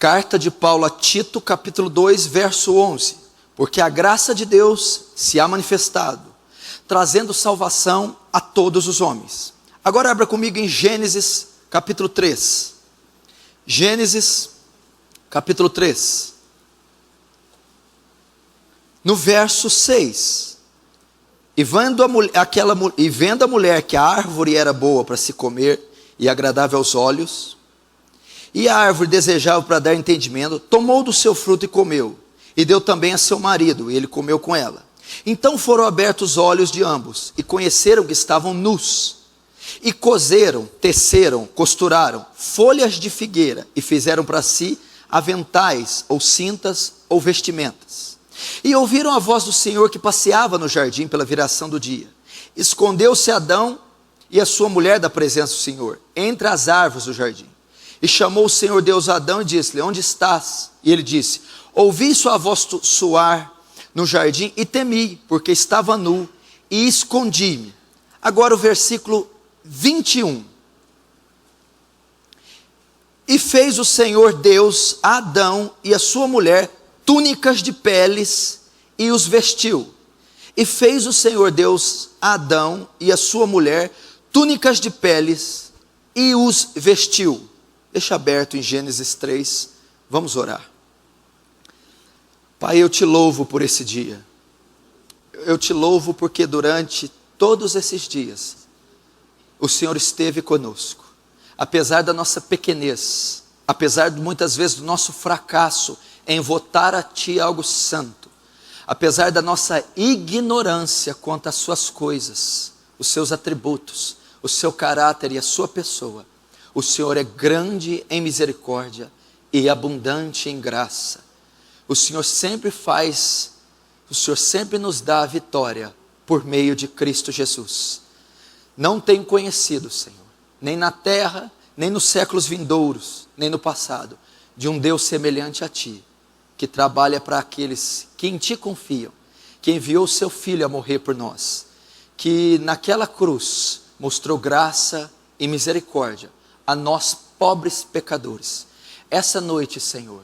Carta de Paulo a Tito, capítulo 2, verso 11. Porque a graça de Deus se há manifestado, trazendo salvação a todos os homens. Agora abra comigo em Gênesis, capítulo 3. Gênesis, capítulo 3. No verso 6. E vendo a mulher que a árvore era boa para se comer e agradável aos olhos, e a árvore desejável para dar entendimento, tomou do seu fruto e comeu, e deu também a seu marido, e ele comeu com ela. Então foram abertos os olhos de ambos, e conheceram que estavam nus, e coseram, teceram, costuraram folhas de figueira, e fizeram para si aventais, ou cintas, ou vestimentas. E ouviram a voz do Senhor que passeava no jardim pela viração do dia. Escondeu-se Adão e a sua mulher da presença do Senhor, entre as árvores do jardim. E chamou o Senhor Deus a Adão e disse-lhe: onde estás? E ele disse: ouvi sua voz soar no jardim e temi, porque estava nu e escondi-me. Agora o versículo 21. E fez o Senhor Deus a Adão e a sua mulher túnicas de peles e os vestiu. E fez o Senhor Deus a Adão e a sua mulher túnicas de peles e os vestiu. Deixa aberto em Gênesis 3, vamos orar. Pai, eu te louvo por esse dia. Eu te louvo porque durante todos esses dias o Senhor esteve conosco. Apesar da nossa pequenez, apesar de muitas vezes do nosso fracasso em votar a Ti algo santo, apesar da nossa ignorância quanto às suas coisas, os seus atributos, o seu caráter e a sua pessoa, o Senhor é grande em misericórdia e abundante em graça. O Senhor sempre nos dá a vitória por meio de Cristo Jesus. Não tenho conhecido, Senhor, nem na terra, nem nos séculos vindouros, nem no passado, de um Deus semelhante a Ti, que trabalha para aqueles que em Ti confiam, que enviou o Seu Filho a morrer por nós, que naquela cruz mostrou graça e misericórdia a nós pobres pecadores. Essa noite, Senhor,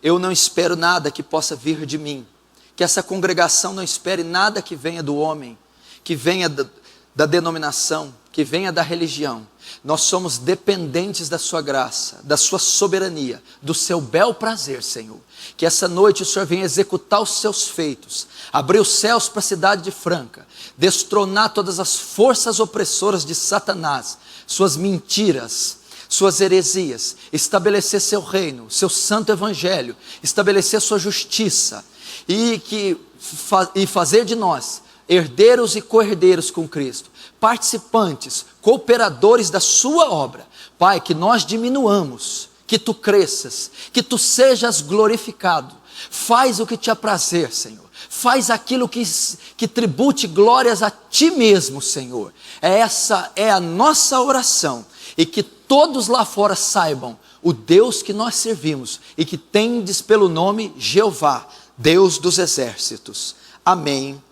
eu não espero nada que possa vir de mim, que essa congregação não espere nada que venha do homem, que venha da denominação, que venha da religião. Nós somos dependentes da sua graça, da sua soberania, do seu bel prazer, Senhor. Que essa noite o Senhor venha executar os seus feitos, abrir os céus para a cidade de Franca, destronar todas as forças opressoras de Satanás, suas mentiras, suas heresias, estabelecer seu reino, seu santo evangelho, estabelecer sua justiça e fazer de nós herdeiros e co-herdeiros com Cristo, participantes, cooperadores da sua obra. Pai, que nós diminuamos, que Tu cresças, que Tu sejas glorificado. Faz o que Te aprazer, Senhor. Faz aquilo que tribute glórias a Ti mesmo, Senhor. Essa é a nossa oração. E que todos lá fora saibam o Deus que nós servimos e que tendes pelo nome Jeová, Deus dos exércitos. Amém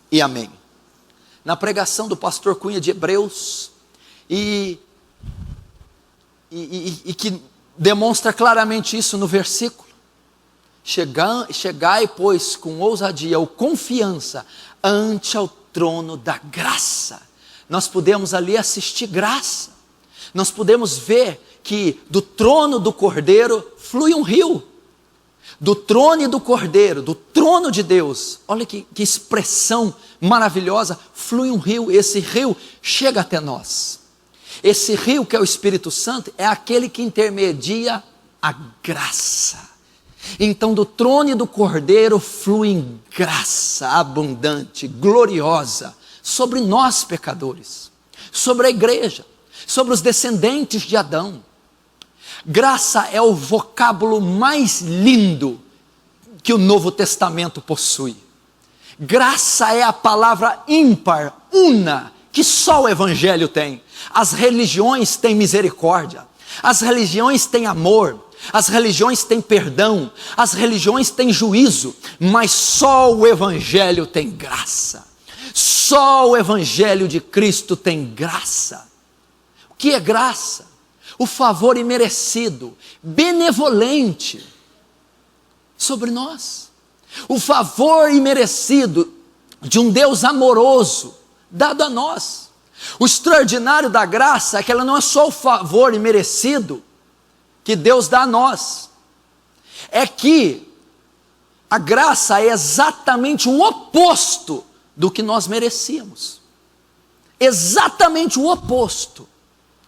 e amém. Na pregação do pastor Cunha de Hebreus, e que demonstra claramente isso no versículo: chegai, pois, com ousadia ou confiança ante ao trono da graça. Nós podemos ali assistir graça. Nós podemos ver que do trono do Cordeiro flui um rio. Do trono do Cordeiro, do trono de Deus, olha que expressão maravilhosa, flui um rio. Esse rio chega até nós. Esse rio, que é o Espírito Santo, é aquele que intermedia a graça. Então do trono do Cordeiro flui graça abundante, gloriosa, sobre nós pecadores, sobre a igreja, sobre os descendentes de Adão. Graça é o vocábulo mais lindo que o Novo Testamento possui. Graça é a palavra ímpar, una, que só o Evangelho tem. As religiões têm misericórdia, as religiões têm amor, as religiões têm perdão, as religiões têm juízo, mas só o Evangelho tem graça. Só o Evangelho de Cristo tem graça. O que é graça? o favor imerecido, benevolente sobre nós. O favor imerecido de um Deus amoroso dado a nós. O extraordinário da graça é que ela não é só o favor imerecido que Deus dá a nós. É que a graça é exatamente o oposto do que nós merecíamos. Exatamente o oposto.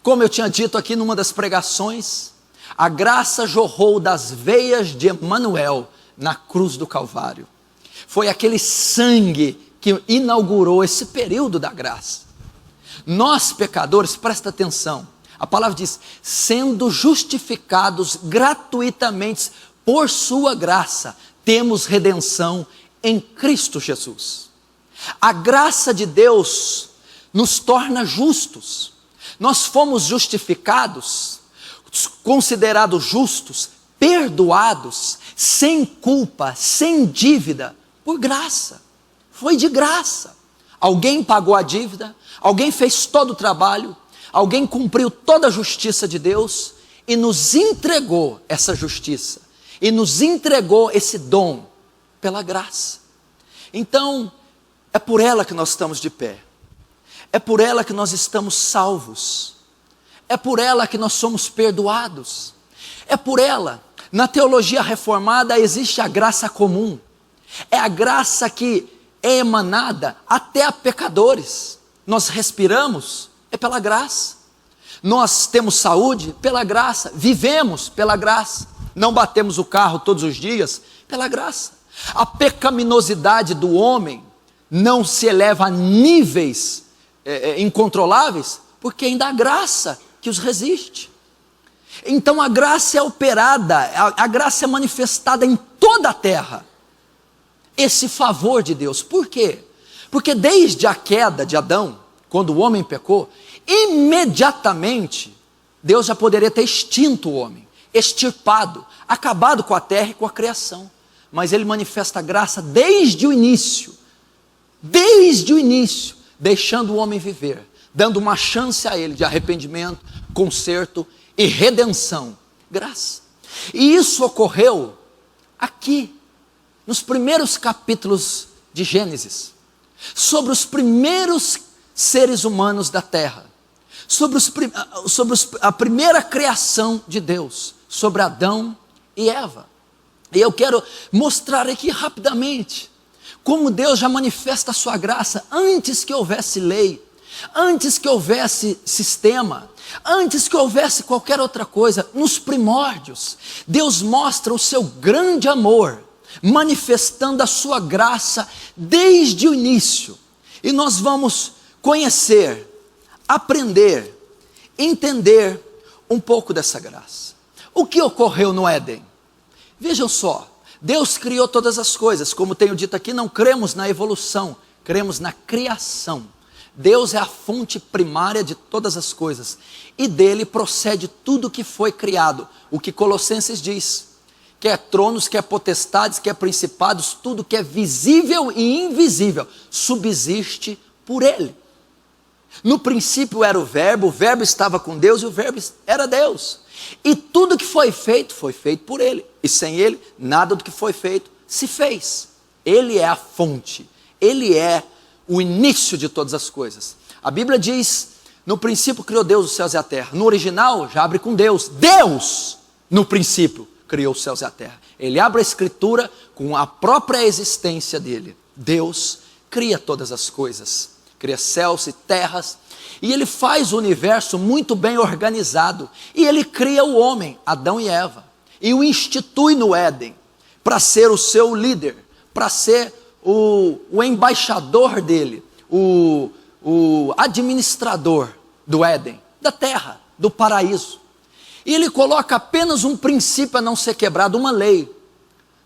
Como eu tinha dito aqui numa das pregações, a graça jorrou das veias de Emanuel na cruz do Calvário. Foi aquele sangue que inaugurou esse período da graça. Nós, pecadores, presta atenção, a palavra diz, sendo justificados gratuitamente por sua graça, temos redenção em Cristo Jesus. A graça de Deus nos torna justos. Nós fomos justificados, considerados justos, perdoados, sem culpa, sem dívida, por graça. Foi de graça. Alguém pagou a dívida, alguém fez todo o trabalho, alguém cumpriu toda a justiça de Deus e nos entregou essa justiça, e nos entregou esse dom pela graça. Então, é por ela que nós estamos de pé. É por ela que nós estamos salvos. É por ela que nós somos perdoados. É por ela. Na teologia reformada existe a graça comum. É a graça que é emanada até a pecadores. Nós respiramos, é pela graça. Nós temos saúde, pela graça. Vivemos, pela graça. Não batemos o carro todos os dias, pela graça. A pecaminosidade do homem não se eleva a níveis incontroláveis, porque ainda há graça que os resiste. Então a graça é operada, a graça é manifestada em toda a terra. Esse favor de Deus, por quê? Porque desde a queda de Adão, quando o homem pecou, imediatamente Deus já poderia ter extinto o homem, extirpado, acabado com a terra e com a criação. Mas Ele manifesta a graça desde o início, deixando o homem viver, dando uma chance a ele de arrependimento, conserto e redenção. Graça. E isso ocorreu aqui, nos primeiros capítulos de Gênesis, sobre os primeiros seres humanos da terra, sobre a primeira criação de Deus, sobre Adão e Eva. E eu quero mostrar aqui rapidamente como Deus já manifesta a sua graça antes que houvesse lei, antes que houvesse sistema, antes que houvesse qualquer outra coisa. Nos primórdios, Deus mostra o seu grande amor, manifestando a sua graça desde o início. E nós vamos conhecer, aprender, entender um pouco dessa graça. O que ocorreu no Éden? Vejam só, Deus criou todas as coisas, como tenho dito aqui, não cremos na evolução, cremos na criação. Deus é a fonte primária de todas as coisas, e dele procede tudo que foi criado, o que Colossenses diz, quer tronos, quer potestades, quer principados, tudo que é visível e invisível, subsiste por ele. No princípio era o verbo estava com Deus e o verbo era Deus. E tudo que foi feito por ele. E sem ele, nada do que foi feito se fez. Ele é a fonte. Ele é o início de todas as coisas. A Bíblia diz, no princípio criou Deus os céus e a terra. No original, já abre com Deus. Deus, no princípio, criou os céus e a terra. Ele abre a escritura com a própria existência dele. Deus cria todas as coisas. Cria céus e terras. E ele faz o universo muito bem organizado. E ele cria o homem, Adão e Eva. E o institui no Éden, para ser o seu líder, para ser o embaixador dele, o administrador do Éden, da terra, do paraíso. E ele coloca apenas um princípio a não ser quebrado, uma lei.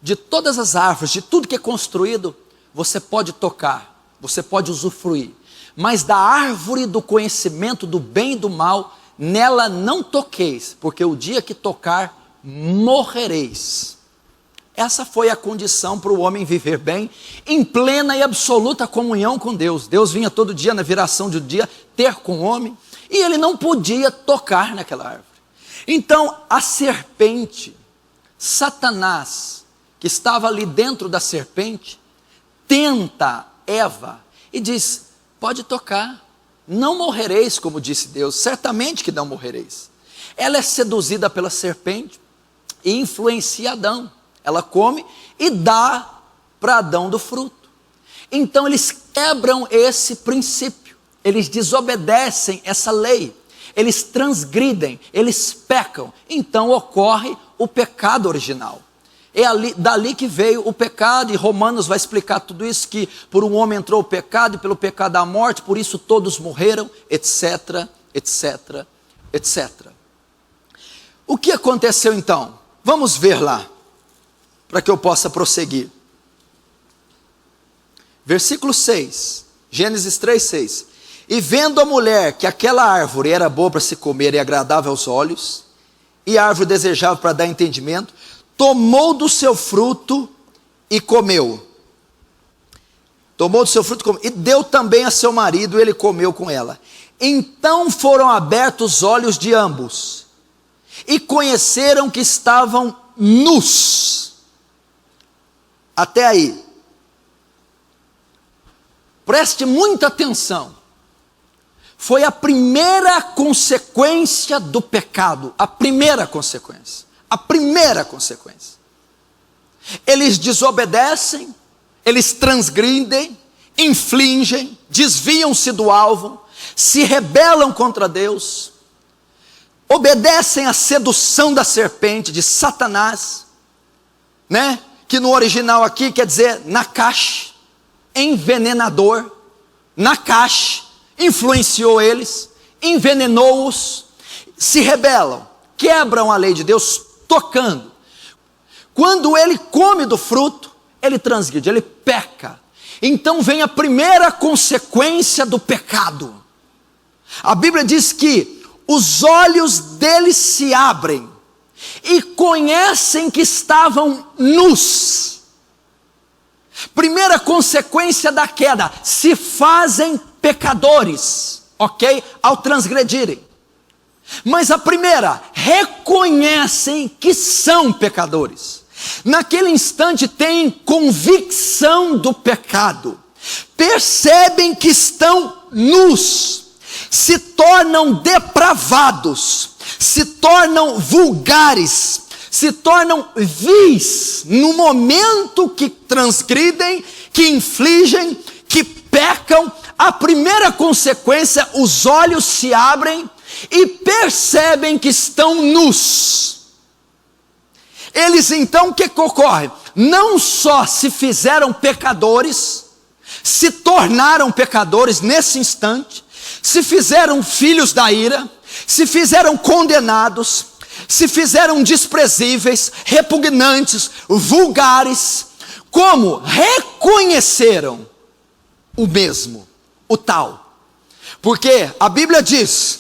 De todas as árvores, de tudo que é construído, você pode tocar, você pode usufruir. Mas da árvore do conhecimento do bem e do mal, nela não toqueis, porque o dia que tocar, morrereis. Essa foi a condição para o homem viver bem, em plena e absoluta comunhão com Deus. Deus vinha todo dia, na viração do dia, ter com o homem, e ele não podia tocar naquela árvore. Então, a serpente, Satanás, que estava ali dentro da serpente, tenta Eva e diz: pode tocar, não morrereis, como disse Deus, certamente que não morrereis. Ela é seduzida pela serpente e influencia Adão. Ela come e dá para Adão do fruto. Então eles quebram esse princípio, eles desobedecem essa lei, eles transgridem, eles pecam. Então ocorre o pecado original. É dali que veio o pecado, e Romanos vai explicar tudo isso, que por um homem entrou o pecado, e pelo pecado a morte, por isso todos morreram, etc, etc, etc. O que aconteceu então? Vamos ver lá, para que eu possa prosseguir. Versículo 6, Gênesis 3:6. E vendo a mulher que aquela árvore era boa para se comer e agradável aos olhos, e a árvore desejável para dar entendimento, tomou do seu fruto e comeu. Tomou do seu fruto e comeu, e deu também a seu marido, e ele comeu com ela. Então foram abertos os olhos de ambos, e conheceram que estavam nus. Até aí. Preste muita atenção. Foi a primeira consequência do pecado. A primeira consequência. A primeira consequência. Eles desobedecem, eles transgridem, infligem, desviam-se do alvo, se rebelam contra Deus, obedecem à sedução da serpente, de Satanás, né? Que no original aqui quer dizer Nakash, envenenador. Nakash influenciou eles, envenenou-os, se rebelam, quebram a lei de Deus, tocando. Quando ele come do fruto, ele transgride, ele peca. Então vem a primeira consequência do pecado. A Bíblia diz que os olhos deles se abrem e conhecem que estavam nus. Primeira consequência da queda: se fazem pecadores, ok? Ao transgredirem. Mas a primeira, reconhecem que são pecadores. Naquele instante têm convicção do pecado, percebem que estão nus, se tornam depravados, se tornam vulgares, se tornam vis, no momento que transgridem, que infligem, que pecam. A primeira consequência, os olhos se abrem e percebem que estão nus. Eles então, o que ocorre? Não só se fizeram pecadores, se tornaram pecadores nesse instante, se fizeram filhos da ira, se fizeram condenados, se fizeram desprezíveis, repugnantes, vulgares, como reconheceram o mesmo, o tal. Porque a Bíblia diz: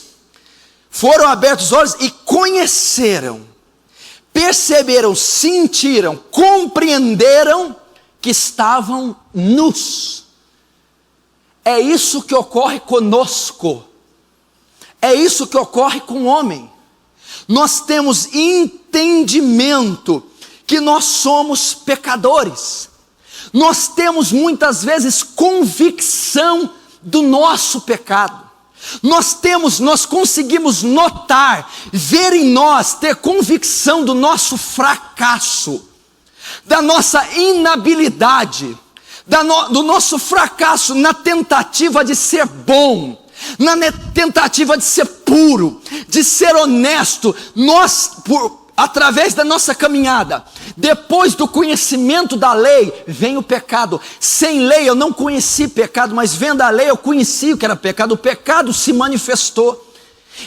foram abertos os olhos e conheceram, perceberam, sentiram, compreenderam que estavam nus. É isso que ocorre conosco, é isso que ocorre com o homem. Nós temos entendimento que nós somos pecadores, nós temos muitas vezes convicção do nosso pecado, nós conseguimos notar, ver em nós, ter convicção do nosso fracasso, da nossa inabilidade, do nosso fracasso na tentativa de ser bom, na tentativa de ser puro, de ser honesto. Nós, através da nossa caminhada, depois do conhecimento da lei, vem o pecado. Sem lei eu não conheci pecado, mas vendo a lei eu conheci o que era pecado. O pecado se manifestou.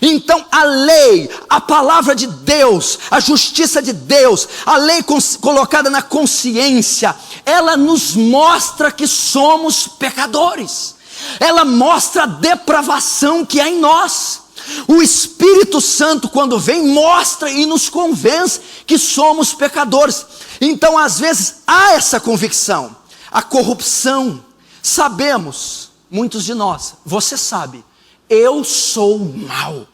Então a lei, a palavra de Deus, a justiça de Deus, a lei colocada na consciência, ela nos mostra que somos pecadores. Ela mostra a depravação que há em nós. O Espírito Santo, quando vem, mostra e nos convence que somos pecadores. Então às vezes há essa convicção. A corrupção, sabemos, muitos de nós, você sabe, eu sou mau,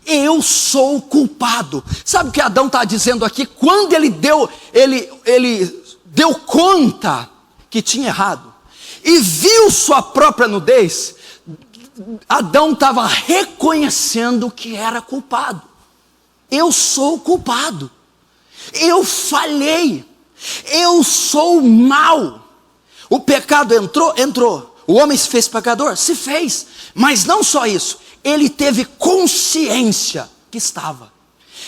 eu sou o culpado. Sabe o que Adão está dizendo aqui? Quando ele deu conta que tinha errado e viu sua própria nudez, Adão estava reconhecendo que era culpado. Eu sou o culpado, eu falhei, eu sou mau. O pecado entrou, o homem se fez pecador? Se fez, mas não só isso, ele teve consciência que estava.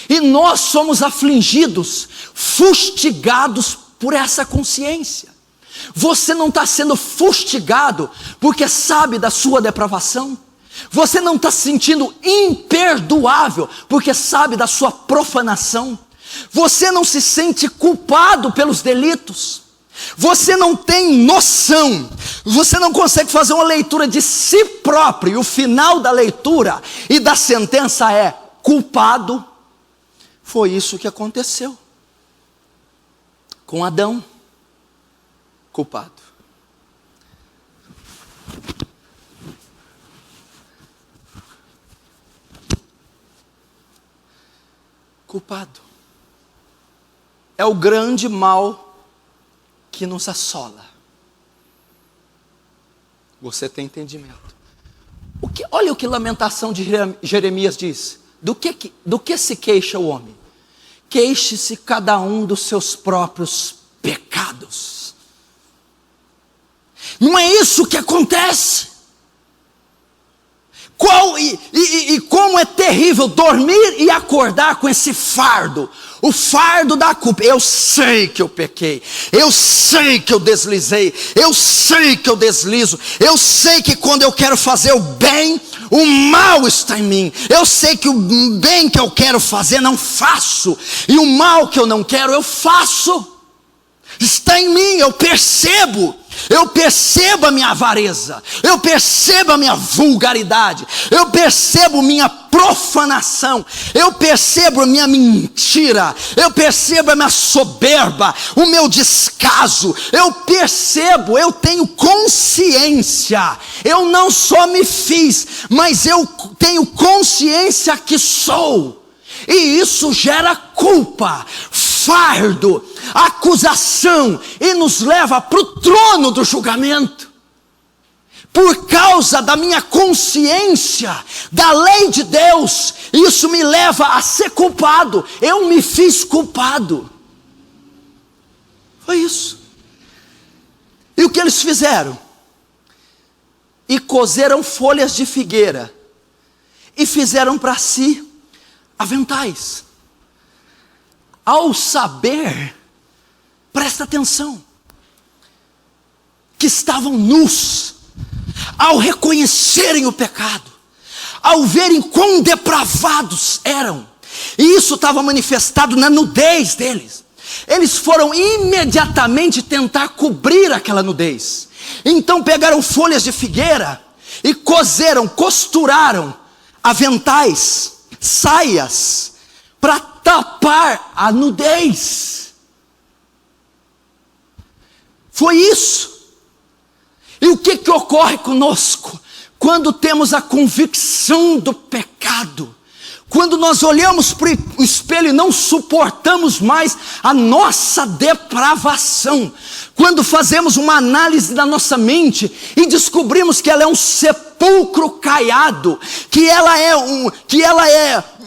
E nós somos afligidos, fustigados por essa consciência. Você não está sendo fustigado porque sabe da sua depravação. Você não está se sentindo imperdoável porque sabe da sua profanação. Você não se sente culpado pelos delitos. Você não tem noção, você não consegue fazer uma leitura de si próprio, e o final da leitura e da sentença é: culpado. Foi isso que aconteceu com Adão. Culpado. Culpado. É o grande mal que nos assola. Você tem entendimento? Olha o que Lamentação de Jeremias diz. Do que se queixa o homem? Queixe-se cada um dos seus próprios pecados. Não é isso que acontece? E como é terrível dormir e acordar com esse fardo. O fardo da culpa. Eu sei que eu pequei, eu sei que eu deslizei, eu sei que eu deslizo, eu sei que quando eu quero fazer o bem, o mal está em mim. Eu sei que o bem que eu quero fazer não faço, e o mal que eu não quero eu faço. Está em mim, eu percebo a minha avareza, eu percebo a minha vulgaridade, eu percebo minha profanação, eu percebo a minha mentira, eu percebo a minha soberba, o meu descaso, eu tenho consciência, eu não só me fiz, mas eu tenho consciência que sou, e isso gera culpa, fardo, acusação, e nos leva para o trono do julgamento. Por causa da minha consciência da lei de Deus, isso me leva a ser culpado. Eu me fiz culpado. Foi isso. E o que eles fizeram? E coseram folhas de figueira e fizeram para si aventais. Ao saber, presta atenção, que estavam nus, ao reconhecerem o pecado, ao verem quão depravados eram, e isso estava manifestado na nudez deles, eles foram imediatamente tentar cobrir aquela nudez. Então pegaram folhas de figueira e costuraram aventais, saias, para tapar a nudez. Foi isso. E o que ocorre conosco quando temos a convicção do pecado? Quando nós olhamos para o espelho e não suportamos mais a nossa depravação. Quando fazemos uma análise da nossa mente e descobrimos que ela é um sepulcro caiado, que ela é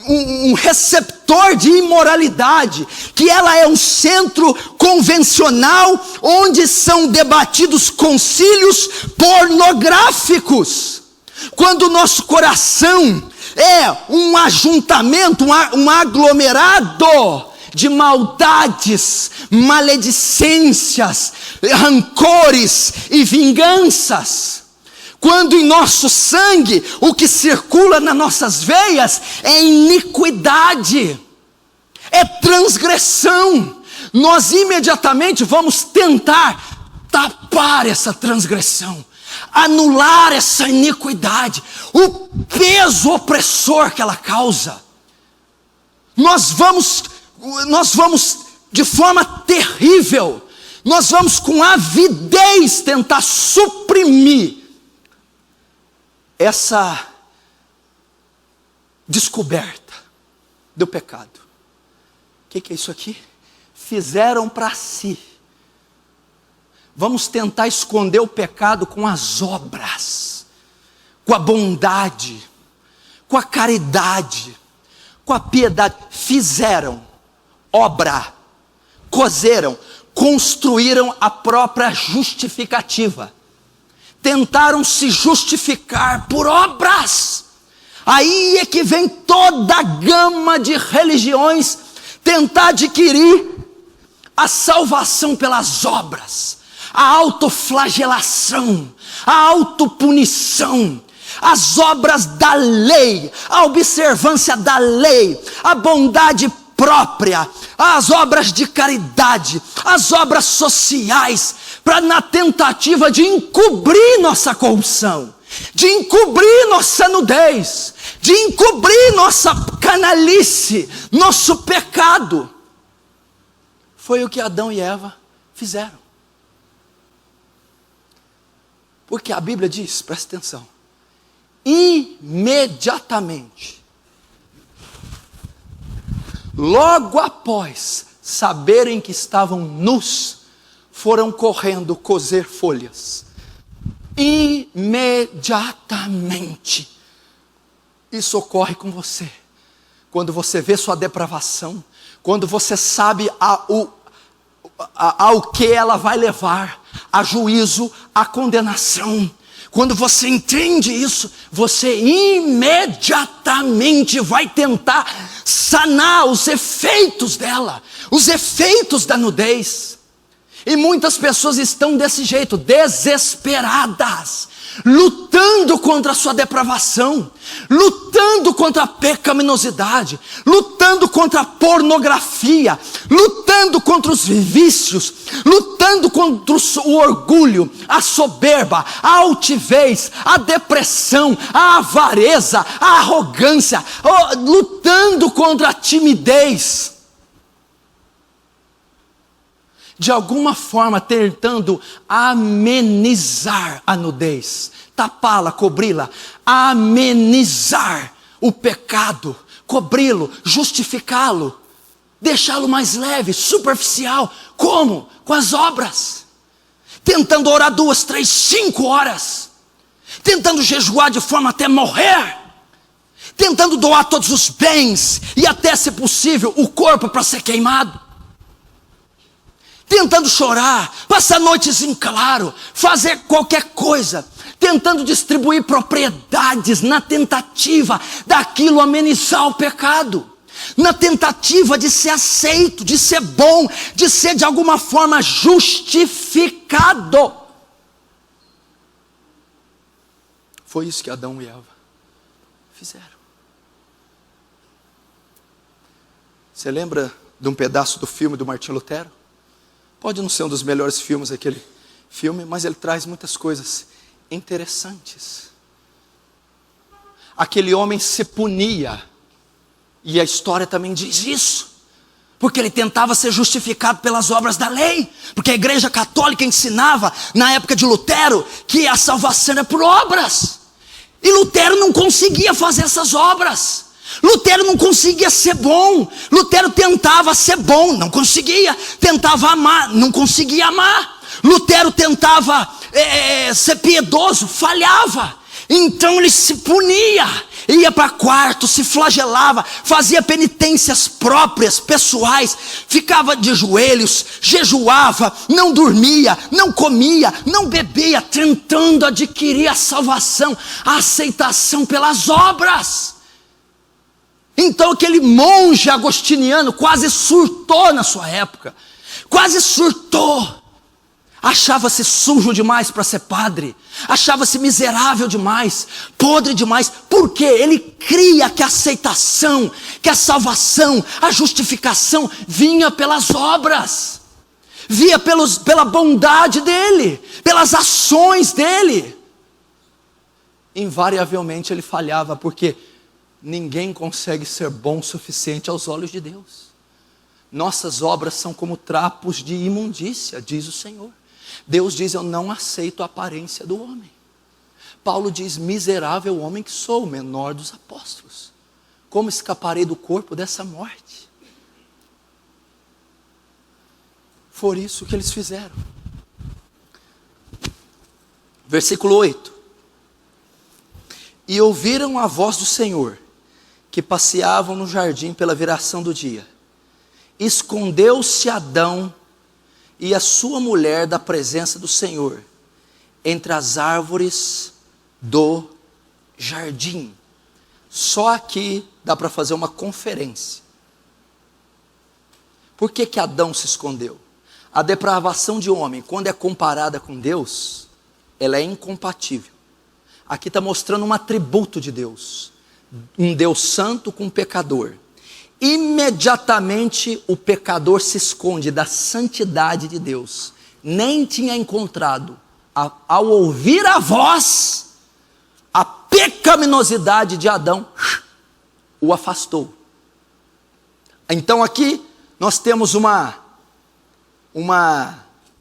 um receptor de imoralidade, que ela é um centro convencional onde são debatidos concílios pornográficos. Quando o nosso coração é um ajuntamento, um aglomerado de maldades, maledicências, rancores e vinganças. Quando em nosso sangue, o que circula nas nossas veias é iniquidade, é transgressão. Nós imediatamente vamos tentar tapar essa transgressão, anular essa iniquidade, o peso opressor que ela causa. Nós vamos de forma terrível, nós vamos com avidez tentar suprimir essa descoberta. do pecado. O que é isso aqui? Fizeram para si. Vamos tentar esconder o pecado com as obras, com a bondade, com a caridade, com a piedade. Fizeram obra, cozeram, construíram a própria justificativa. Tentaram se justificar por obras. Aí é que vem toda a gama de religiões tentar adquirir a salvação pelas obras, a autoflagelação, a autopunição, as obras da lei, a observância da lei, a bondade própria, as obras de caridade, as obras sociais, para na tentativa de encobrir nossa corrupção, de encobrir nossa nudez, de encobrir nossa canalice, nosso pecado. Foi o que Adão e Eva fizeram. Porque a Bíblia diz, presta atenção, imediatamente, logo após saberem que estavam nus, foram correndo cozer folhas. Imediatamente. Isso ocorre com você. Quando você vê sua depravação, quando você sabe ao que ela vai levar, a juízo, a condenação. Quando você entende isso, você imediatamente vai tentar sanar os efeitos dela, os efeitos da nudez. E muitas pessoas estão desse jeito, desesperadas, lutando contra a sua depravação, lutando contra a pecaminosidade, lutando contra a pornografia, lutando contra os vícios, lutando contra o orgulho, a soberba, a altivez, a depressão, a avareza, a arrogância, lutando contra a timidez. De alguma forma tentando amenizar a nudez, tapá-la, cobri-la, amenizar o pecado, cobri-lo, justificá-lo, deixá-lo mais leve, superficial. Como? Com as obras. Tentando orar 2, 3, 5 horas. Tentando jejuar de forma até morrer. Tentando doar todos os bens e até, se possível, o corpo para ser queimado. Tentando chorar, passar noites em claro, fazer qualquer coisa, tentando distribuir propriedades na tentativa daquilo amenizar o pecado, na tentativa de ser aceito, de ser bom, de ser de alguma forma justificado. Foi isso que Adão e Eva fizeram. Você lembra de um pedaço do filme do Martim Lutero? Pode não ser um dos melhores filmes aquele filme, mas ele traz muitas coisas interessantes. Aquele homem se punia, e a história também diz isso, porque ele tentava ser justificado pelas obras da lei, porque a igreja católica ensinava, na época de Lutero, que a salvação era por obras, e Lutero não conseguia fazer essas obras. Lutero não conseguia ser bom. Lutero tentava ser bom, não conseguia. Tentava amar, não conseguia amar. Lutero tentava ser piedoso, falhava. Então ele se punia, ia para quarto, se flagelava, fazia penitências próprias, pessoais, ficava de joelhos, jejuava, não dormia, não comia, não bebia, tentando adquirir a salvação, a aceitação pelas obras. Então aquele monge agostiniano quase surtou na sua época, quase surtou, achava-se sujo demais para ser padre, achava-se miserável demais, podre demais, porque ele cria que a aceitação, que a salvação, a justificação vinha pelas obras, vinha pela bondade dele, pelas ações dele. Invariavelmente ele falhava, porque ninguém consegue ser bom o suficiente aos olhos de Deus. Nossas obras são como trapos de imundícia, diz o Senhor. Deus diz: eu não aceito a aparência do homem. Paulo diz: miserável homem que sou, o menor dos apóstolos. como escaparei do corpo dessa morte? Foi isso que eles fizeram. Versículo 8. E ouviram a voz do Senhor, que passeavam no jardim pela viração do dia. Escondeu-se Adão e a sua mulher da presença do Senhor, entre as árvores do jardim. Só aqui dá para fazer uma conferência. Por que que Adão se escondeu? A depravação de homem, quando é comparada com Deus, ela é incompatível. Aqui está mostrando um atributo de Deus. Um Deus santo com um pecador. Imediatamente o pecador se esconde da santidade de Deus. Nem tinha encontrado. Ao ouvir a voz, a pecaminosidade de Adão o afastou. Então aqui nós temos uma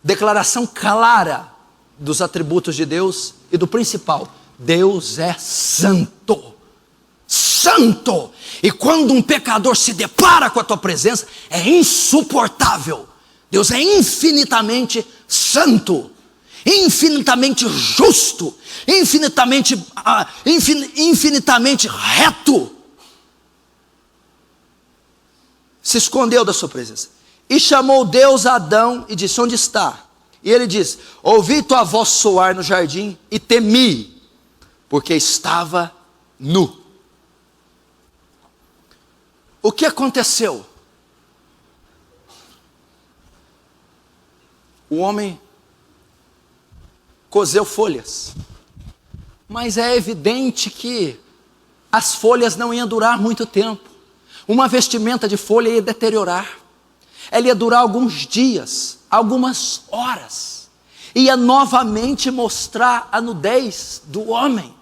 declaração clara dos atributos de Deus e do principal: Deus é santo. Santo! E quando um pecador se depara com a tua presença, é insuportável. Deus é infinitamente santo, infinitamente justo, infinitamente reto. Se escondeu da sua presença. E chamou Deus a Adão e disse: onde está? E ele diz: ouvi tua voz soar no jardim e temi, porque estava nu. O que aconteceu? O homem cozeu folhas, mas é evidente que as folhas não iam durar muito tempo. Uma vestimenta de folha ia deteriorar, ela ia durar alguns dias, algumas horas, ia novamente mostrar a nudez do homem.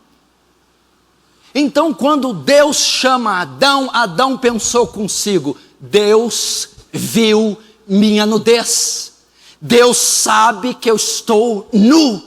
Então quando Deus chama Adão, Adão pensou consigo: Deus viu minha nudez, Deus sabe que eu estou nu,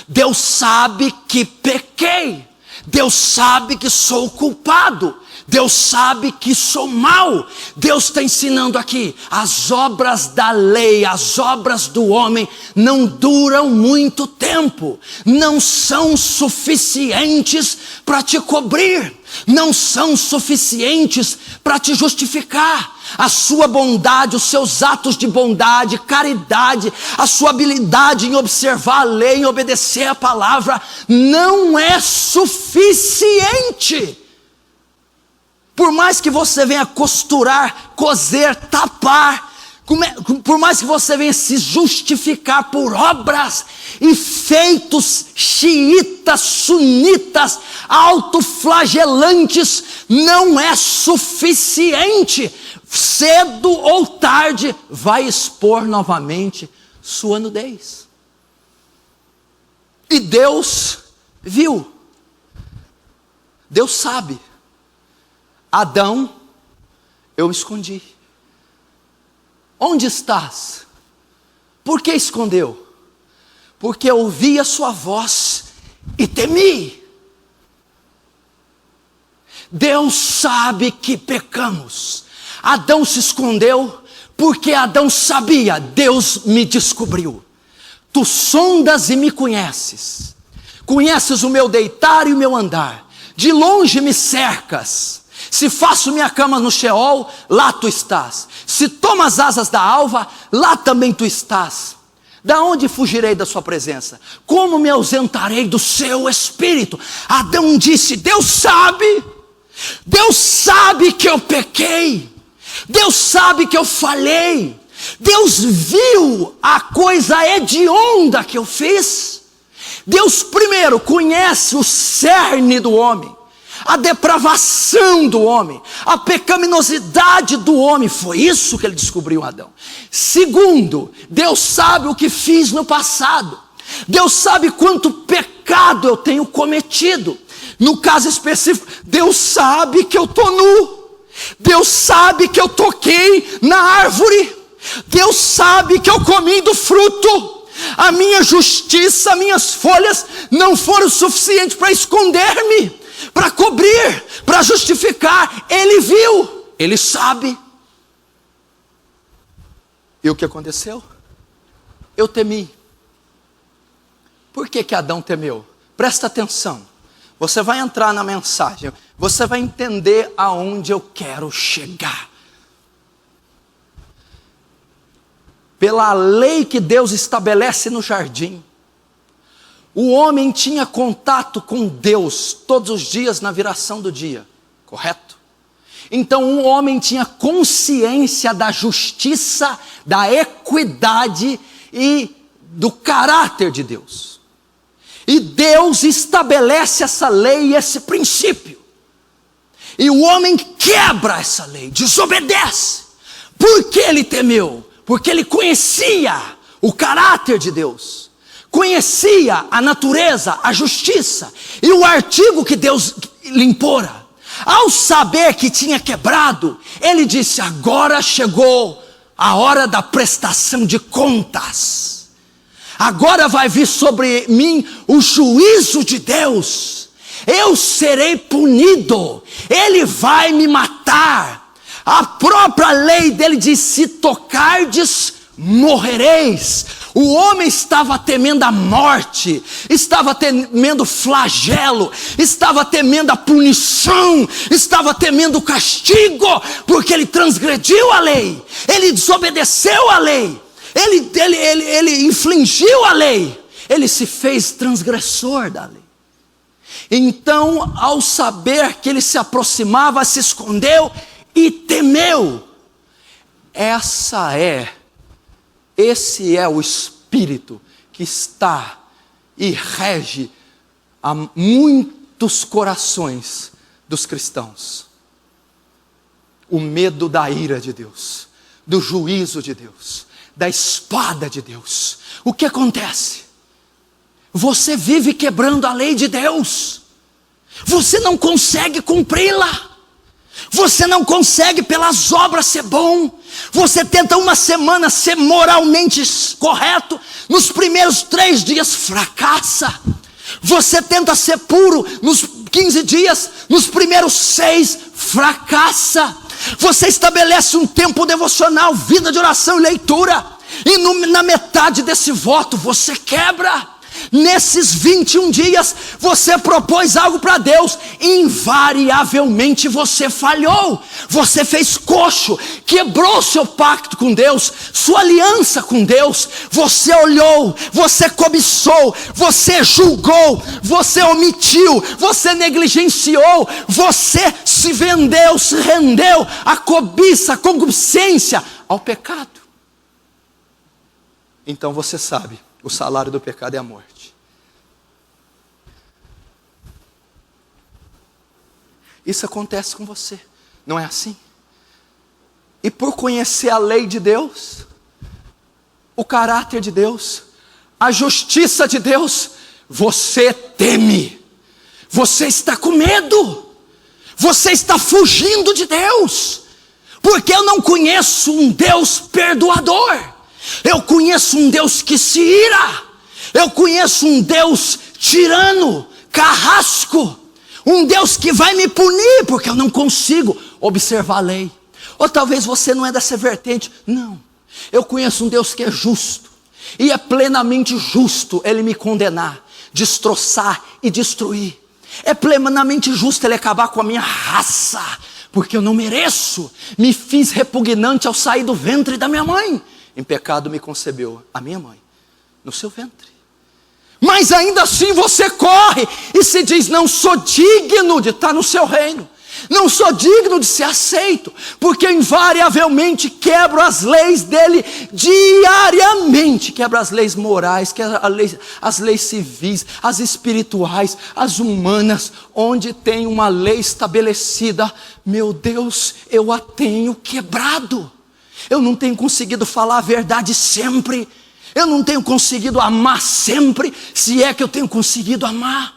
Deus sabe que pequei, Deus sabe que sou culpado, Deus sabe que sou mau. Deus está ensinando aqui: as obras da lei, as obras do homem não duram muito tempo, não são suficientes para te cobrir, não são suficientes para te justificar. A sua bondade, os seus atos de bondade, caridade, a sua habilidade em observar a lei, em obedecer a palavra, não é suficiente. Por mais que você venha costurar, coser, tapar, por mais que você venha se justificar por obras e feitos xiitas, sunitas, autoflagelantes, não é suficiente. Cedo ou tarde vai expor novamente sua nudez. E Deus viu. Deus sabe. Adão, eu me escondi. Onde estás? Por que escondeu? Porque ouvi a sua voz e temi. Deus sabe que pecamos. Adão se escondeu porque Adão sabia: Deus me descobriu. Tu sondas e me conheces. Conheces o meu deitar e o meu andar. De longe me cercas. Se faço minha cama no Sheol, lá tu estás. Se tomo as asas da alva, lá também tu estás. Da onde fugirei da sua presença? Como me ausentarei do seu espírito? Adão disse: Deus sabe que eu pequei, Deus sabe que eu falhei, Deus viu a coisa hedionda que eu fiz. Deus primeiro conhece o cerne do homem, a depravação do homem, a pecaminosidade do homem. Foi isso que ele descobriu em Adão. Segundo, Deus sabe o que fiz no passado. Deus sabe quanto pecado eu tenho cometido. No caso específico, Deus sabe que eu estou nu. Deus sabe que eu toquei na árvore. Deus sabe que eu comi do fruto. A minha justiça, minhas folhas não foram suficientes para esconder-me. para cobrir, para justificar. Ele viu, ele sabe. E o que aconteceu? Eu temi. Por que Adão temeu? Presta atenção. Você vai entrar na mensagem, você vai entender aonde eu quero chegar. Pela lei que Deus estabelece no jardim, o homem tinha contato com Deus todos os dias na viração do dia, correto? Então o homem tinha consciência da justiça, da equidade e do caráter de Deus. E Deus estabelece essa lei e esse princípio. E o homem quebra essa lei, desobedece. Por que ele temeu? Porque ele conhecia o caráter de Deus, conhecia a natureza, a justiça e o artigo que Deus lhe impora. Ao saber que tinha quebrado, ele disse: agora chegou a hora da prestação de contas. Agora vai vir sobre mim o juízo de Deus. Eu serei punido. Ele vai me matar. A própria lei dele diz: se tocardes, morrereis. O homem estava temendo a morte, estava temendo flagelo, estava temendo a punição, estava temendo o castigo, porque ele transgrediu a lei, ele desobedeceu a lei. Ele infringiu a lei, ele se fez transgressor da lei. Então, ao saber que ele se aproximava, se escondeu e temeu. Esse é o espírito que está e rege a muitos corações dos cristãos. O medo da ira de Deus, do juízo de Deus, da espada de Deus. O que acontece? Você vive quebrando a lei de Deus. Você não consegue cumpri-la. Você não consegue pelas obras ser bom. Você tenta uma semana ser moralmente correto. Nos primeiros 3 dias fracassa. Você tenta ser puro nos 15 dias. Nos primeiros 6 fracassa. Você estabelece um tempo devocional, vida de oração e leitura, e na metade desse voto você quebra. Nesses 21 dias você propôs algo para Deus, invariavelmente você falhou, você fez coxo, quebrou seu pacto com Deus, sua aliança com Deus. Você olhou, você cobiçou, você julgou, você omitiu, você negligenciou, você se vendeu, se rendeu à cobiça, à concupiscência, ao pecado. Então você sabe, o salário do pecado é a morte. Isso acontece com você, não é assim? E por conhecer a lei de Deus, o caráter de Deus, a justiça de Deus, você teme, você está com medo, você está fugindo de Deus, porque eu não conheço um Deus perdoador, eu conheço um Deus que se ira, eu conheço um Deus tirano, carrasco, um Deus que vai me punir, porque eu não consigo observar a lei. Ou talvez você não é dessa vertente. Não, eu conheço um Deus que é justo, e é plenamente justo Ele me condenar, destroçar e destruir. É plenamente justo Ele acabar com a minha raça, porque eu não mereço. Me fiz repugnante ao sair do ventre da minha mãe. Em pecado me concebeu a minha mãe, no seu ventre. Mas ainda assim você corre e se diz: não sou digno de estar no seu reino, não sou digno de ser aceito, porque invariavelmente quebro as leis dele diariamente, quebro as leis morais, quebro as leis civis, as espirituais, as humanas, onde tem uma lei estabelecida. Meu Deus, eu a tenho quebrado, eu não tenho conseguido falar a verdade sempre, eu não tenho conseguido amar sempre, se é que eu tenho conseguido amar.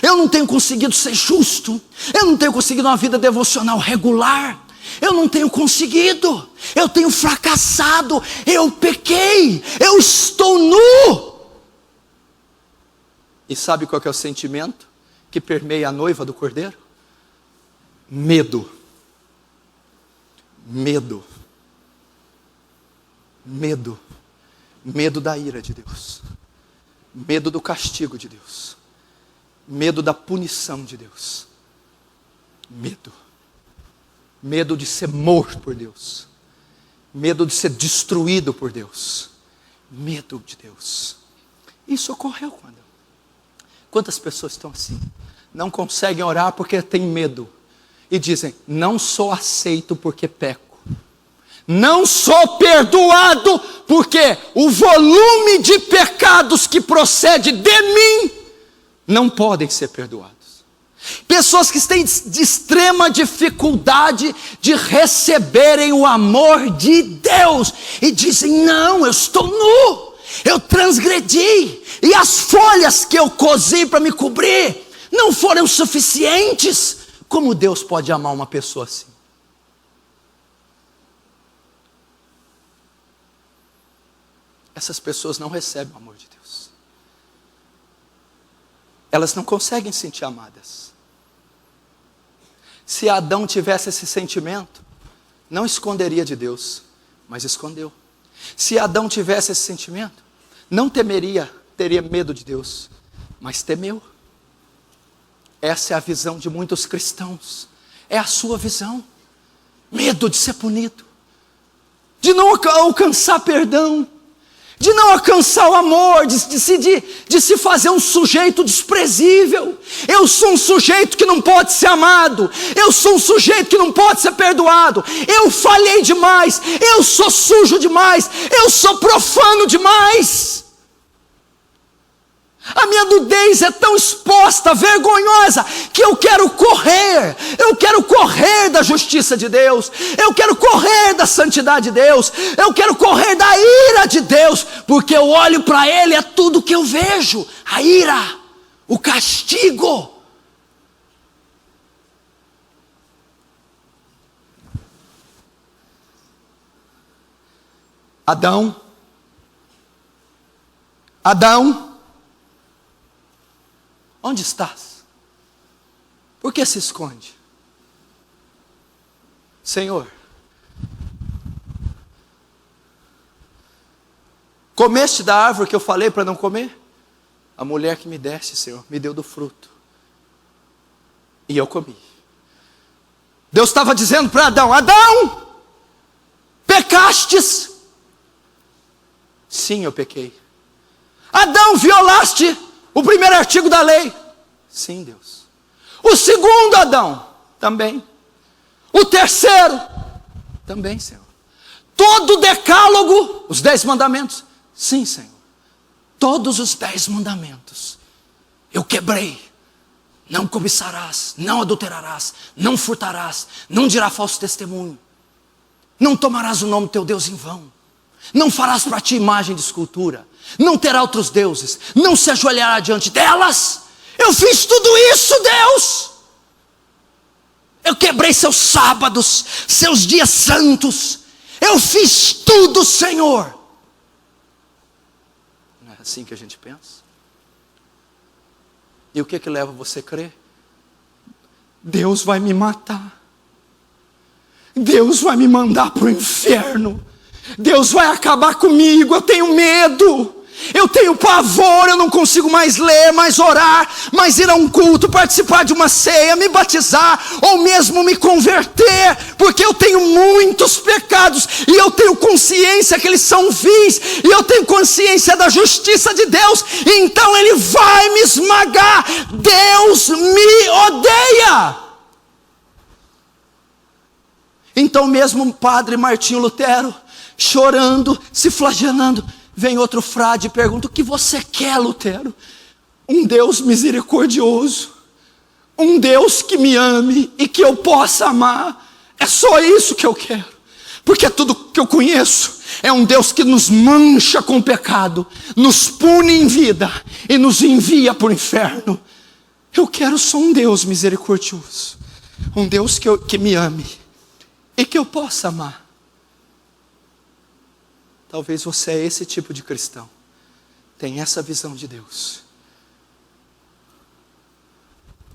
Eu não tenho conseguido ser justo, eu não tenho conseguido uma vida devocional regular, eu não tenho conseguido, eu tenho fracassado, eu pequei, eu estou nu. E sabe qual que é o sentimento que permeia a noiva do Cordeiro? Medo. Medo. Medo. Medo da ira de Deus. Medo do castigo de Deus. Medo da punição de Deus. Medo. Medo de ser morto por Deus. Medo de ser destruído por Deus. Medo de Deus. Isso ocorreu quando? Quantas pessoas estão assim? Não conseguem orar porque têm medo. E dizem, não sou aceito porque peco. Não sou perdoado porque o volume de pecados que procede de mim não podem ser perdoados. Pessoas que têm de extrema dificuldade de receberem o amor de Deus e dizem, não, eu estou nu, eu transgredi, e as folhas que eu cozi para me cobrir não foram suficientes. Como Deus pode amar uma pessoa assim? Essas pessoas não recebem o amor de Deus. Elas não conseguem se sentir amadas. Se Adão tivesse esse sentimento, não esconderia de Deus, mas escondeu. Se Adão tivesse esse sentimento, não teria medo de Deus, mas temeu. Essa é a visão de muitos cristãos. É a sua visão. Medo de ser punido, de não alcançar perdão, de não alcançar o amor, de se fazer um sujeito desprezível. Eu sou um sujeito que não pode ser amado. Eu sou um sujeito que não pode ser perdoado. Eu falhei demais. Eu sou sujo demais. Eu sou profano demais. A minha nudez é tão exposta, vergonhosa, que eu quero correr. Eu quero correr da justiça de Deus. Eu quero correr da santidade de Deus. Eu quero correr da ira de Deus, porque eu olho para Ele, é tudo que eu vejo. A ira, o castigo. Adão, onde estás? Por que se esconde? Senhor, comeste da árvore que eu falei para não comer? A mulher que me deste, Senhor, me deu do fruto. E eu comi. Deus estava dizendo para Adão, Adão, pecastes? Sim, eu pequei. Adão, violaste o primeiro artigo da lei? Sim, Deus. O segundo, Adão? Também. O terceiro? Também, Senhor. Todo o decálogo, os 10 mandamentos? Sim, Senhor. Todos os 10 mandamentos eu quebrei. Não cobiçarás, não adulterarás, não furtarás, não dirá falso testemunho, não tomarás o nome do teu Deus em vão, não farás para ti imagem de escultura, não terá outros deuses, não se ajoelhará diante delas. Eu fiz tudo isso, Deus. Eu quebrei seus sábados, seus dias santos. Eu fiz tudo, Senhor. Não é assim que a gente pensa? E o que leva você a crer? Deus vai me matar. Deus vai me mandar para o inferno. Deus vai acabar comigo, eu tenho medo, eu tenho pavor, eu não consigo mais ler, mais orar, mais ir a um culto, participar de uma ceia, me batizar, ou mesmo me converter, porque eu tenho muitos pecados, e eu tenho consciência que eles são vis, e eu tenho consciência da justiça de Deus, e então Ele vai me esmagar. Deus me odeia. Então mesmo o padre Martinho Lutero, chorando, se flagelando, vem outro frade e pergunta, o que você quer, Lutero? Um Deus misericordioso, um Deus que me ame e que eu possa amar. É só isso que eu quero, porque tudo que eu conheço é um Deus que nos mancha com pecado, nos pune em vida e nos envia para o inferno. Eu quero só um Deus misericordioso, um Deus que me ame e que eu possa amar. Talvez você é esse tipo de cristão, tem essa visão de Deus.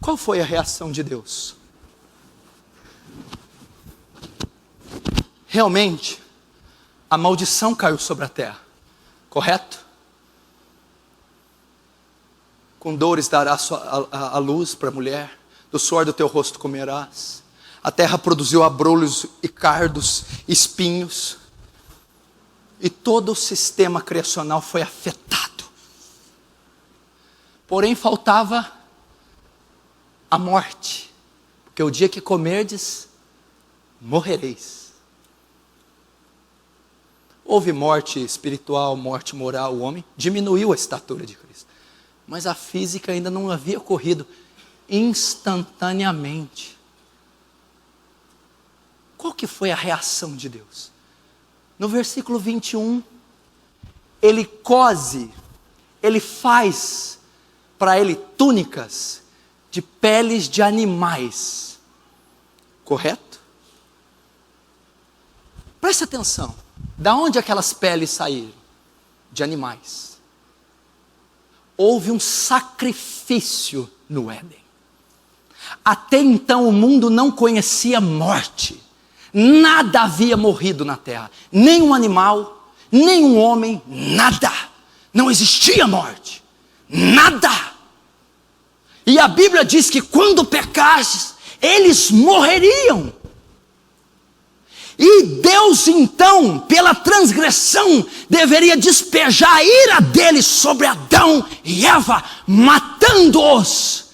Qual foi a reação de Deus? Realmente, a maldição caiu sobre a terra, correto? Com dores darás a luz para a mulher, do suor do teu rosto comerás. A terra produziu abrolhos e cardos, espinhos. E todo o sistema criacional foi afetado. Porém faltava a morte. Porque o dia que comerdes, morrereis. Houve morte espiritual, morte moral. O homem diminuiu a estatura de Cristo. Mas a física ainda não havia ocorrido instantaneamente. Qual que foi a reação de Deus? No versículo 21, ele cose, ele faz para ele túnicas de peles de animais. Correto? Preste atenção. Da onde aquelas peles saíram? De animais. Houve um sacrifício no Éden. Até então o mundo não conhecia morte. Nada havia morrido na terra. Nem um animal, nem um homem, nada. Não existia morte. Nada. E a Bíblia diz que quando pecasses, eles morreriam. E Deus então, pela transgressão, deveria despejar a ira dele sobre Adão e Eva, matando-os.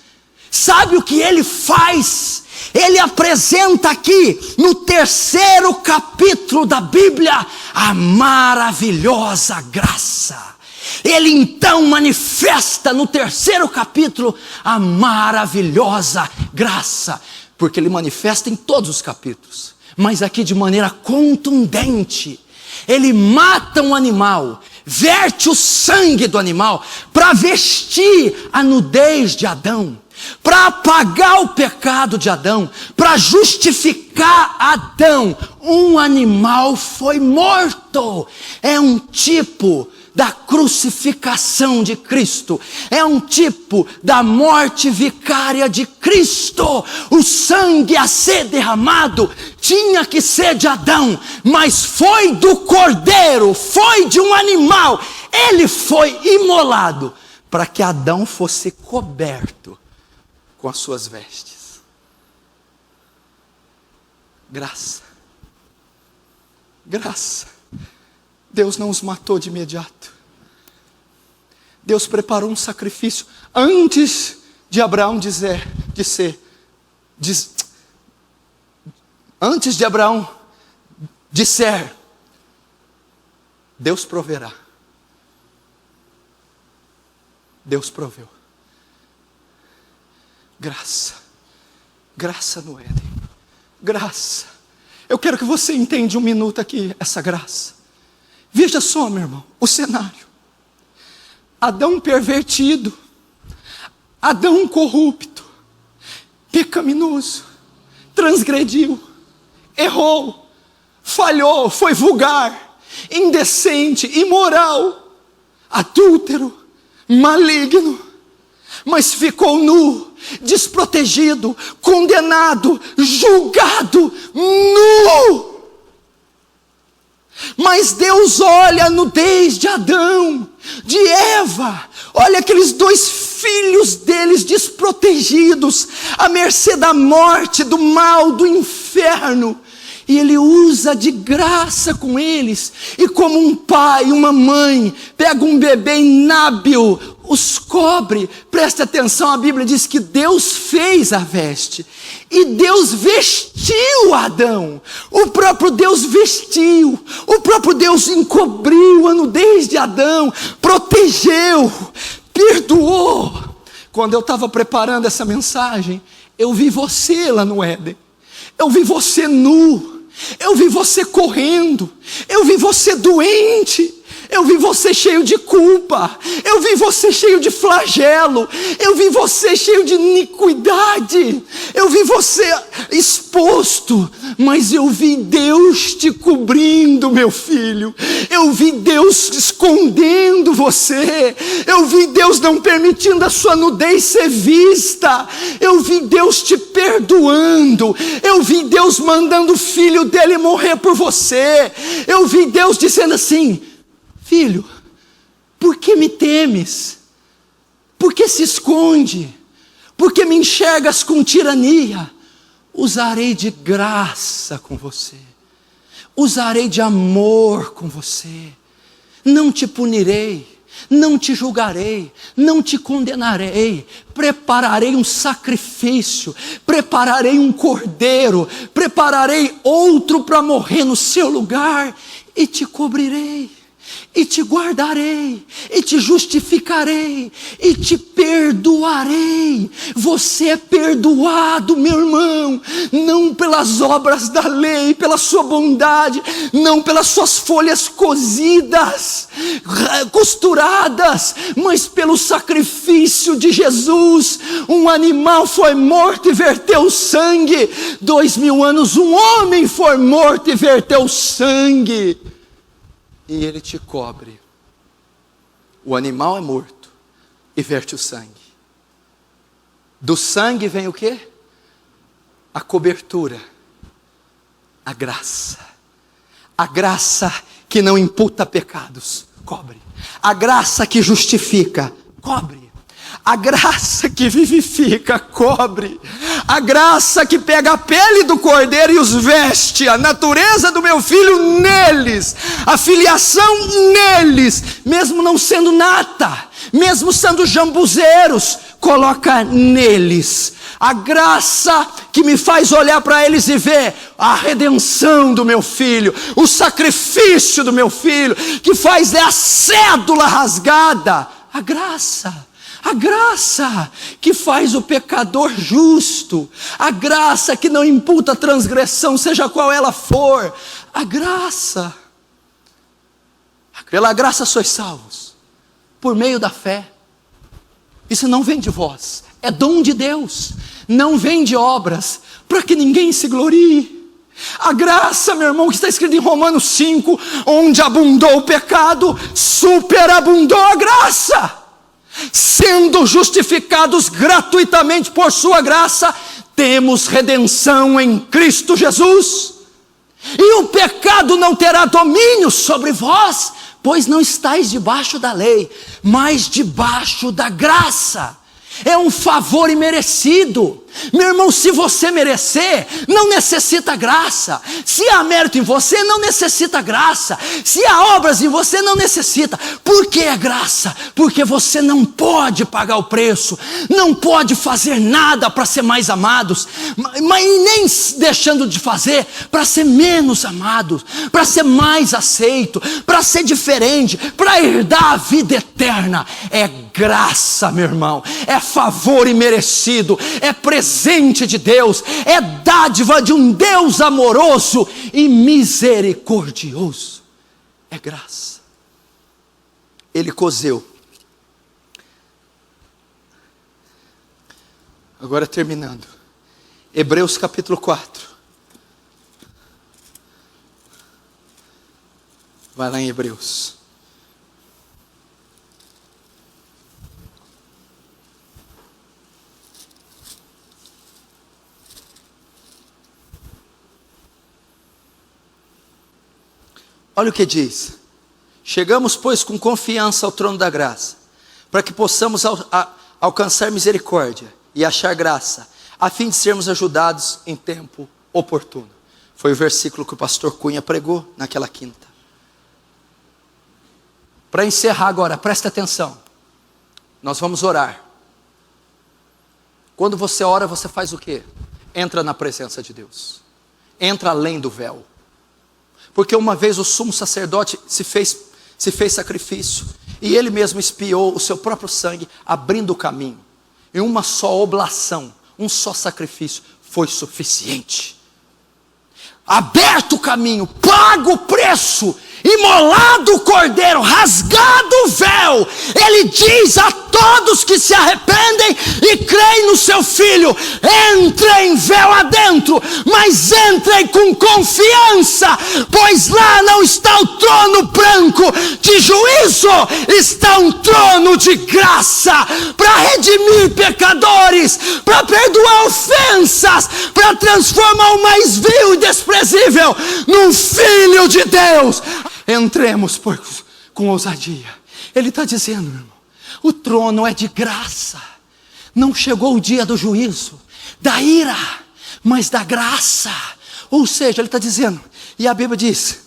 Sabe o que ele faz? Ele apresenta aqui, no 3º capítulo da Bíblia, a maravilhosa graça. Ele então manifesta no 3º capítulo a maravilhosa graça, porque ele manifesta em todos os capítulos. Mas aqui de maneira contundente, ele mata um animal, verte o sangue do animal, para vestir a nudez de Adão, para apagar o pecado de Adão, para justificar Adão. Um animal foi morto, é um tipo da crucificação de Cristo, é um tipo da morte vicária de Cristo. O sangue a ser derramado tinha que ser de Adão, mas foi do cordeiro, foi de um animal. Ele foi imolado para que Adão fosse coberto com as suas vestes. Graça, graça. Deus não os matou de imediato. Deus preparou um sacrifício antes de Abraão antes de Abraão disser, Deus proverá. Deus proveu. Graça. Graça no Éden. Graça. Eu quero que você entenda um minuto aqui essa graça. Veja só, meu irmão, o cenário. Adão pervertido, Adão corrupto, pecaminoso, transgrediu, errou, falhou, foi vulgar, indecente, imoral, adúltero, maligno, mas ficou nu, desprotegido, condenado, julgado, nu. Mas Deus olha a nudez de Adão, de Eva, olha aqueles 2 filhos deles desprotegidos, à mercê da morte, do mal, do inferno. E ele usa de graça com eles, e como um pai, uma mãe, pega um bebê inábil, os cobre. Preste atenção, a Bíblia diz que Deus fez a veste, e Deus vestiu Adão. O próprio Deus vestiu, o próprio Deus encobriu a nudez de Adão, protegeu, perdoou. Quando eu estava preparando essa mensagem, eu vi você lá no Éden, eu vi você nu, eu vi você correndo, eu vi você doente, Eu vi você cheio de culpa. Eu vi você cheio de flagelo. Eu vi você cheio de iniquidade. Eu vi você exposto. Mas eu vi Deus te cobrindo, meu filho. Eu vi Deus escondendo você. Eu vi Deus não permitindo a sua nudez ser vista. Eu vi Deus te perdoando. Eu vi Deus mandando o filho dele morrer por você. Eu vi Deus dizendo assim: filho, por que me temes? Por que se esconde? Por que me enxergas com tirania? Usarei de graça com você. Usarei de amor com você. Não te punirei. Não te julgarei, não te condenarei, prepararei um sacrifício, prepararei um cordeiro, prepararei outro para morrer no seu lugar, e te cobrirei, e te guardarei, e te justificarei, e te perdoarei. Você é perdoado, meu irmão, não pelas obras da lei, pela sua bondade, não pelas suas folhas cozidas, costuradas, mas pelo sacrifício de Jesus. Um animal foi morto e verteu sangue. 2000 anos um homem foi morto e verteu sangue. E ele te cobre. O animal é morto e verte o sangue. Do sangue vem o quê? A cobertura, a graça. A graça que não imputa pecados, cobre. A graça que justifica, cobre. A graça que vivifica, cobre. A graça que pega a pele do cordeiro e os veste. A natureza do meu filho neles. A filiação neles. Mesmo não sendo nata, mesmo sendo jambuzeiros, coloca neles. A graça que me faz olhar para eles e ver a redenção do meu filho, o sacrifício do meu filho, que faz a cédula rasgada. A graça que faz o pecador justo, a graça que não imputa a transgressão, seja qual ela for, a graça. Pela graça sois salvos, por meio da fé. Isso não vem de vós, é dom de Deus, não vem de obras, para que ninguém se glorie. A graça, meu irmão, que está escrito em Romanos 5, onde abundou o pecado, superabundou a graça. Sendo justificados gratuitamente por sua graça, temos redenção em Cristo Jesus. E o pecado não terá domínio sobre vós, pois não estáis debaixo da lei, mas debaixo da graça. É um favor imerecido. Meu irmão, se você merecer, não necessita graça. Se há mérito em você, não necessita graça. Se há obras em você, não necessita. Por que é graça? Porque você não pode pagar o preço, não pode fazer nada para ser mais amados, mas nem deixando de fazer para ser menos amados, para ser mais aceito, para ser diferente, para herdar a vida eterna. É graça, meu irmão, é favor imerecido, é presente de Deus, é dádiva de um Deus amoroso e misericordioso. É graça. Ele cozeu. Agora terminando, Hebreus capítulo 4. Vai lá em Hebreus. Olha o que diz: chegamos, pois, com confiança ao trono da graça, para que possamos alcançar misericórdia e achar graça, a fim de sermos ajudados em tempo oportuno. Foi o versículo que o pastor Cunha pregou naquela quinta. Para encerrar agora, presta atenção, nós vamos orar. Quando você ora, você faz o quê? Entra na presença de Deus, entra além do véu. Porque uma vez o sumo sacerdote se fez sacrifício, e ele mesmo expiou o seu próprio sangue, abrindo o caminho. E uma só oblação, um só sacrifício foi suficiente. aberto o caminho, pago o preço, imolado o cordeiro, rasgado o véu. Ele diz a todos que se arrependem e creem no seu Filho: entrem véu adentro, mas entrem com confiança, pois lá não está o trono branco de juízo, está um trono de graça, para redimir pecadores, para perdoar ofensas, para transformar o mais vil e desprezível num filho de Deus. Entremos com ousadia. Ele está dizendo, meu irmão, o trono é de graça. Não chegou o dia do juízo, da ira, mas da graça. Ou seja, ele está dizendo, e a Bíblia diz,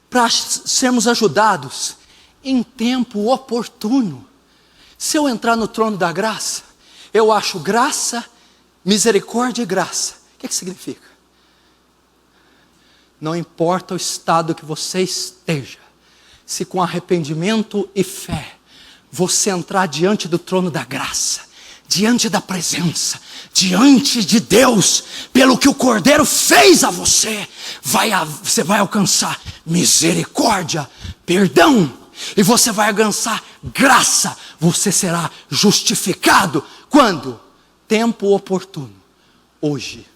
para sermos ajudados em tempo oportuno. Se eu entrar no trono da graça, eu acho graça, misericórdia e graça. O que significa? Não importa o estado que você esteja, se com arrependimento e fé, você entrar diante do trono da graça, diante da presença, diante de Deus, pelo que o Cordeiro fez a você, você vai alcançar misericórdia, perdão, e você vai alcançar graça. Você será justificado. Quando? Tempo oportuno. Hoje,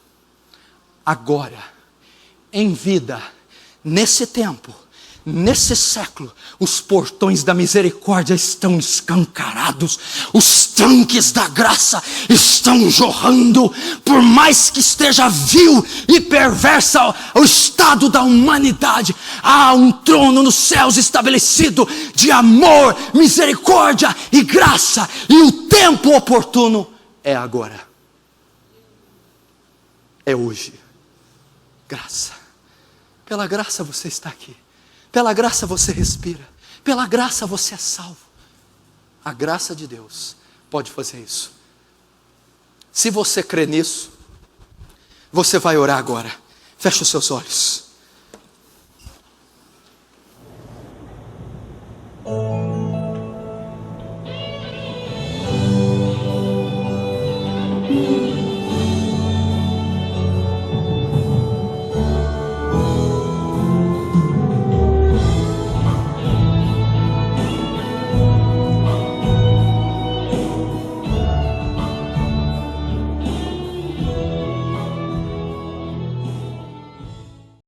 agora, em vida, nesse tempo, nesse século, os portões da misericórdia estão escancarados, os tanques da graça estão jorrando. Por mais que esteja vil e perversa o estado da humanidade, há um trono nos céus estabelecido de amor, misericórdia e graça, e o tempo oportuno é agora, é hoje. Graça. Pela graça você está aqui. Pela graça você respira. Pela graça você é salvo. A graça de Deus pode fazer isso. Se você crê nisso, você vai orar agora. Feche os seus olhos.